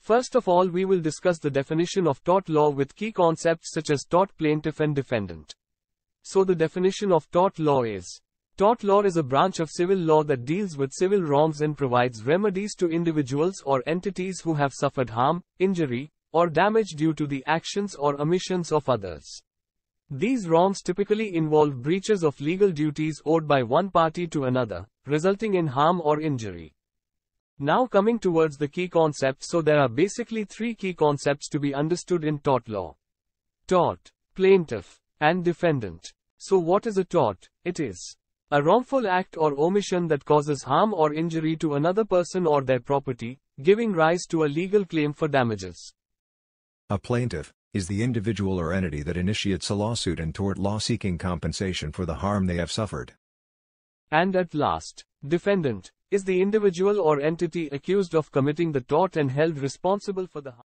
First of all, we will discuss the definition of tort law with key concepts such as tort, plaintiff and defendant. So the definition of tort law is: tort law is a branch of civil law that deals with civil wrongs and provides remedies to individuals or entities who have suffered harm, injury, or damage due to the actions or omissions of others. These wrongs typically involve breaches of legal duties owed by one party to another, resulting in harm or injury. Now coming towards the key concepts, so there are basically three key concepts to be understood in tort law: tort, plaintiff, and defendant. So what is a tort? It is a wrongful act or omission that causes harm or injury to another person or their property, giving rise to a legal claim for damages. A plaintiff is the individual or entity that initiates a lawsuit in tort law seeking compensation for the harm they have suffered. And at last, defendant is the individual or entity accused of committing the tort and held responsible for the harm.